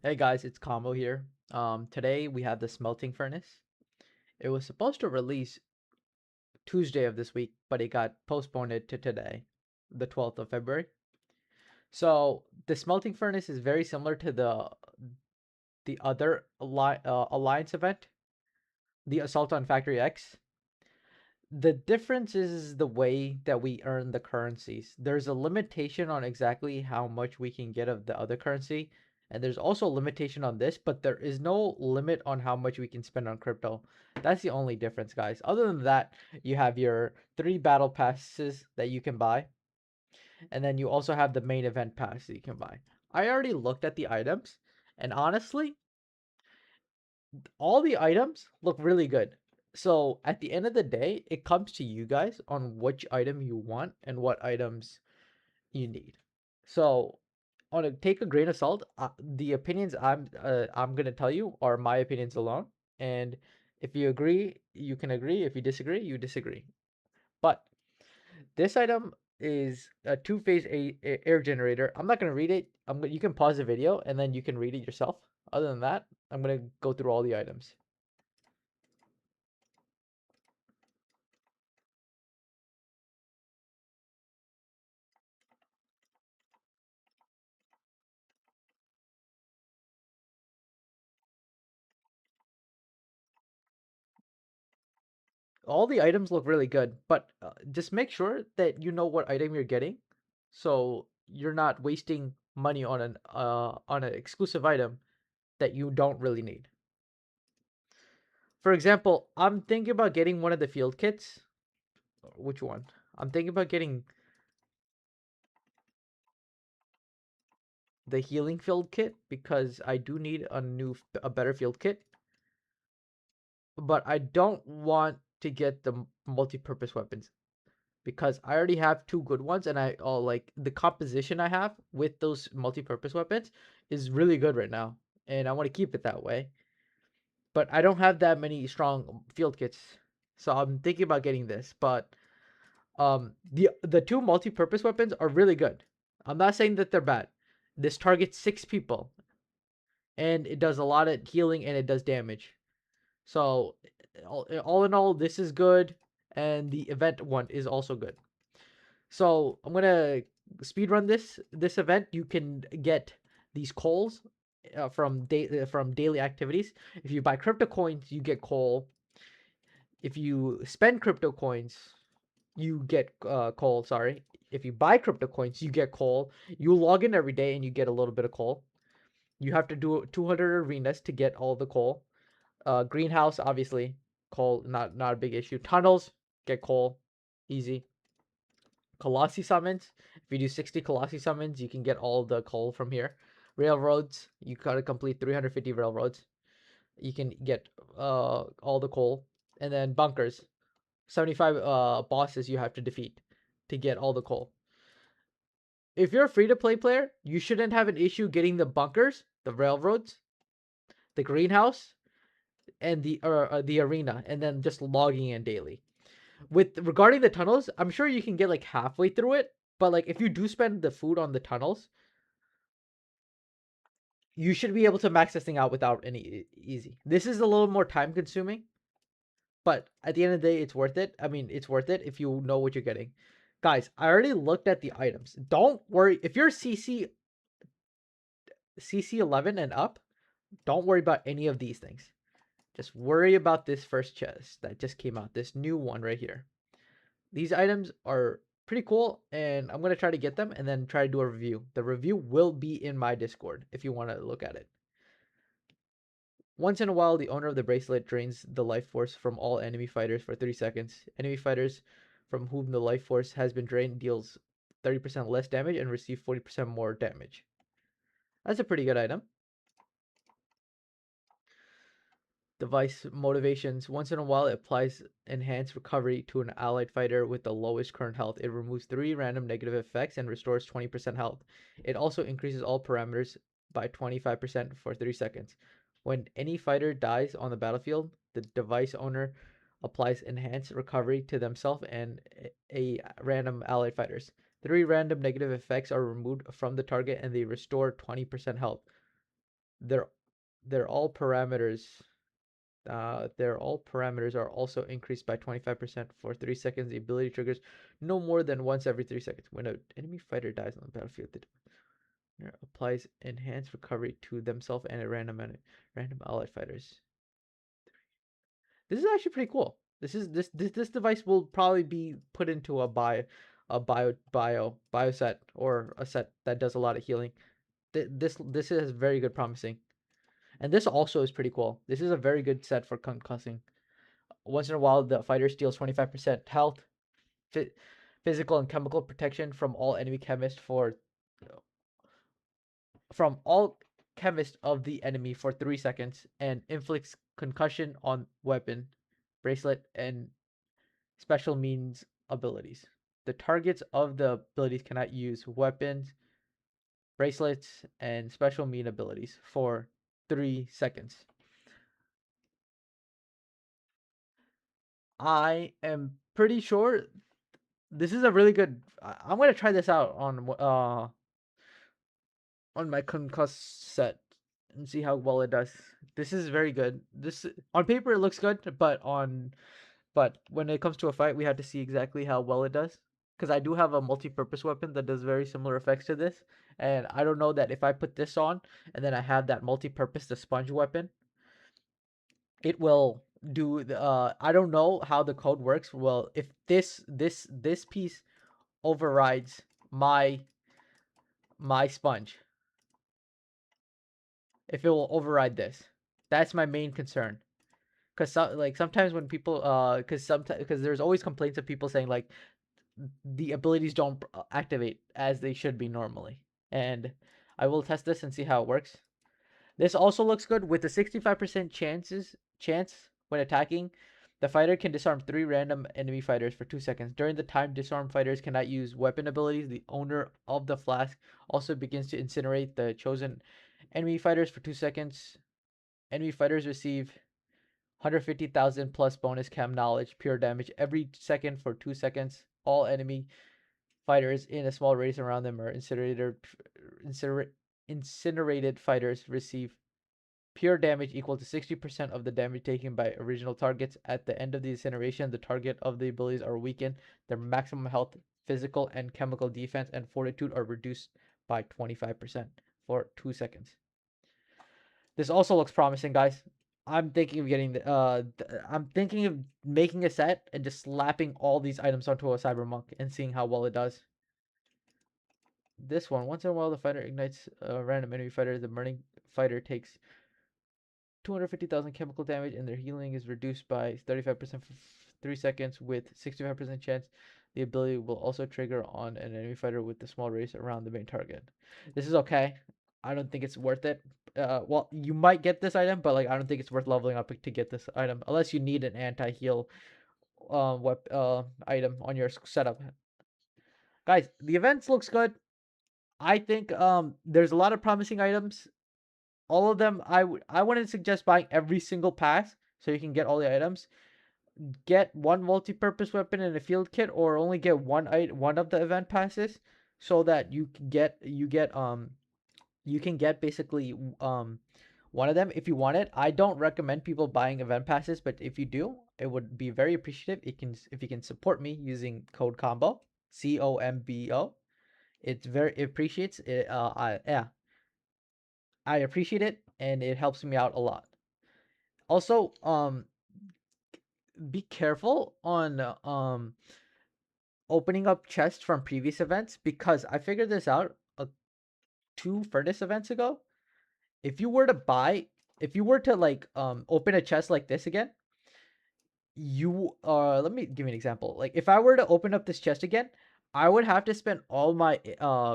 Hey guys, it's Combo here. Today we have the smelting furnace. It was supposed to release Tuesday of this week, but it got postponed to today, the 12th of February. So the smelting furnace is very similar to the other Alliance event, the Assault on Factory X. The difference is the way that we earn the currencies. There's a limitation on exactly how much we can get of the other currency, and there's also a limitation on this, but there is no limit on how much we can spend on crypto. That's the only difference, guys. Other than that, you have your 3 battle passes that you can buy, and then you also have the main event pass that you can buy. I already looked at the items, and honestly, all the items look really good. So at the end of the day, it comes to you guys on which item you want and what items you need. So on a take a grain of salt, the opinions I'm gonna tell you are my opinions alone. And if you agree, you can agree. If you disagree, you disagree. But this item is a two-phase air generator. I'm not gonna read it. You can pause the video and then you can read it yourself. Other than that, I'm gonna go through all the items. All the items look really good, but just make sure that you know what item you're getting, so you're not wasting money on an exclusive item that you don't really need. For example, I'm thinking about getting one of the field kits. Which one? I'm thinking about getting the healing field kit because I do need a better field kit, but I don't want to get the multi-purpose weapons because I already have two good ones, and I like the composition I have with those multi-purpose weapons is really good right now, and I want to keep it that way. But I don't have that many strong field kits, so I'm thinking about getting this. But the two multi-purpose weapons are really good. I'm not saying that they're bad. This targets 6 people, and it does a lot of healing and it does damage. So all in all, this is good, and the event one is also good. So I'm gonna speed run this event. You can get these coals from daily activities. If you buy crypto coins, you get coal. If you spend crypto coins, you get coal. Sorry. If you buy crypto coins, you get coal. You log in every day and you get a little bit of coal. You have to do 200 arenas to get all the coal. Greenhouse, obviously, coal not a big issue. Tunnels, get coal, easy. Colossi summons. If you do 60 Colossi summons, you can get all the coal from here. Railroads, you gotta complete 350 railroads. You can get all the coal. And then bunkers, 75 bosses you have to defeat to get all the coal. If you're a free to play player, you shouldn't have an issue getting the bunkers, the railroads, the greenhouse, and the arena, and then just logging in daily. With regarding the tunnels, I'm sure you can get like halfway through it, but like if you do spend the food on the tunnels, you should be able to max this thing out without any easy. This is a little more time consuming, but at the end of the day, it's worth it. I mean, it's worth it if you know what you're getting. Guys, I already looked at the items. Don't worry if you're CC11 and up. Don't worry about any of these things. Just worry about this first chest that just came out. This new one right here. These items are pretty cool, and I'm gonna try to get them and then try to do a review. The review will be in my Discord if you want to look at it. Once in a while, the owner of the bracelet drains the life force from all enemy fighters for 30 seconds. Enemy fighters from whom the life force has been drained deals 30% less damage and receive 40% more damage. That's a pretty good item. Device motivations. Once in a while, it applies enhanced recovery to an allied fighter with the lowest current health. It removes 3 random negative effects and restores 20% health. It also increases all parameters by 25% for 30 seconds. When any fighter dies on the battlefield, the device owner applies enhanced recovery to themselves and a random allied fighters. 3 random negative effects are removed from the target and they restore 20% health. They're they're all parameters. Their all parameters are also increased by 25% for 3 seconds. The ability triggers no more than once every 3 seconds. When an enemy fighter dies on the battlefield, the applies enhanced recovery to themselves and a random allied fighters. This is actually pretty cool. This device will probably be put into a bio set or a set that does a lot of healing. This is very good promising. And this also is pretty cool. This is a very good set for concussing. Once in a while, the fighter steals 25% health, physical and chemical protection from all chemists of the enemy for 3 seconds, and inflicts concussion on weapon, bracelet, and special means abilities. The targets of the abilities cannot use weapons, bracelets, and special mean abilities for 3 seconds. I am pretty sure this is a really good. I'm gonna try this out on my concuss set and see how well it does. This is very good. This on paper it looks good, but when it comes to a fight, we have to see exactly how well it does. Because I do have a multi-purpose weapon that does very similar effects to this, and I don't know that if I put this on and then I have that multi-purpose, the sponge weapon, it will do the. I don't know how the code works. Well, if this piece overrides my sponge, if it will override this, that's my main concern. Because like sometimes when people because there's always complaints of people saying like the abilities don't activate as they should be normally. And I will test this and see how it works. This also looks good with a 65% chance when attacking. The fighter can disarm 3 random enemy fighters for 2 seconds. During the time disarmed fighters cannot use weapon abilities, the owner of the flask also begins to incinerate the chosen enemy fighters for 2 seconds. Enemy fighters receive 150,000 plus bonus chem knowledge, pure damage every second for 2 seconds. All enemy fighters in a small radius around them are incinerated fighters receive pure damage equal to 60% of the damage taken by original targets. At the end of the incineration, the target of the abilities are weakened. Their maximum health, physical, and chemical defense and fortitude are reduced by 25% for 2 seconds. This also looks promising, guys. I'm thinking of getting I'm thinking of making a set and just slapping all these items onto a cybermonk and seeing how well it does. This one, once in a while, the fighter ignites a random enemy fighter. The burning fighter takes 250,000 chemical damage, and their healing is reduced by 35% for 3 seconds with 65% chance. The ability will also trigger on an enemy fighter with the small radius around the main target. This is okay. I don't think it's worth it. Well, you might get this item, but like I don't think it's worth leveling up to get this item unless you need an anti-heal item on your setup. Guys, the events looks good. I think there's a lot of promising items. All of them, I wouldn't suggest buying every single pass so you can get all the items. Get one multi-purpose weapon in a field kit, or only get one of the event passes, so that you can get basically one of them if you want it. I don't recommend people buying event passes, but if you do, it would be very appreciative. It can if you can support me using code combo COMBO. It appreciates it. I appreciate it, and it helps me out a lot. Also, be careful on opening up chests from previous events, because I figured this out 2 furnace events ago. If you were to buy, if you were to like open a chest like this again, you let me give you an example. Like if I were to open up this chest again, I would have to spend all my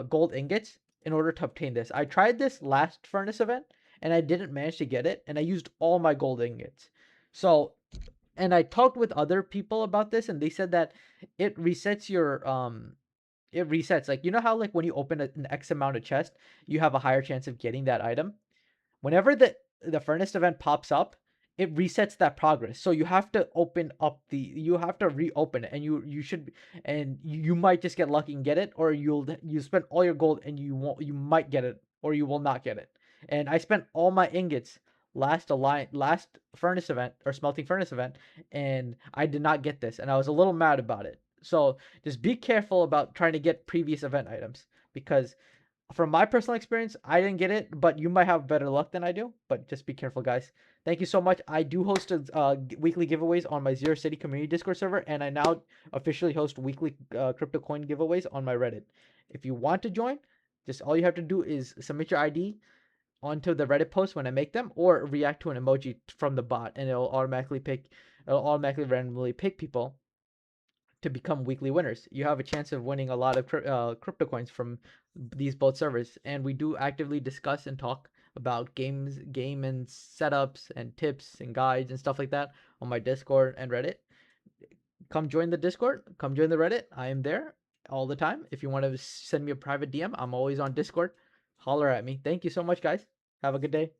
gold ingots in order to obtain this. I tried this last furnace event and I didn't manage to get it, and I used all my gold ingots. So, and I talked with other people about this, and they said that it resets your it resets, like, you know how like when you open an X amount of chest, you have a higher chance of getting that item. Whenever the furnace event pops up, it resets that progress. So you have to you have to reopen it, and you should, and you might just get lucky and get it, or you spend all your gold and you might get it, or you will not get it. and I spent all my ingots last furnace event or smelting furnace event, and I did not get this, and I was a little mad about it. So just be careful about trying to get previous event items, because from my personal experience, I didn't get it, but you might have better luck than I do. But just be careful, guys. Thank you so much. I do host weekly giveaways on my Zero City community Discord server, and I now officially host weekly crypto coin giveaways on my Reddit. If you want to join, just all you have to do is submit your ID onto the Reddit post when I make them, or react to an emoji from the bot, and it'll automatically randomly pick people to become weekly winners. You have a chance of winning a lot of crypto coins from these both servers, and we do actively discuss and talk about game and setups and tips and guides and stuff like that on my Discord and Reddit. Come join the Discord, come join the Reddit. I am there all the time. If you want to send me a private DM, I'm always on Discord. Holler at me. Thank you so much, guys. Have a good day.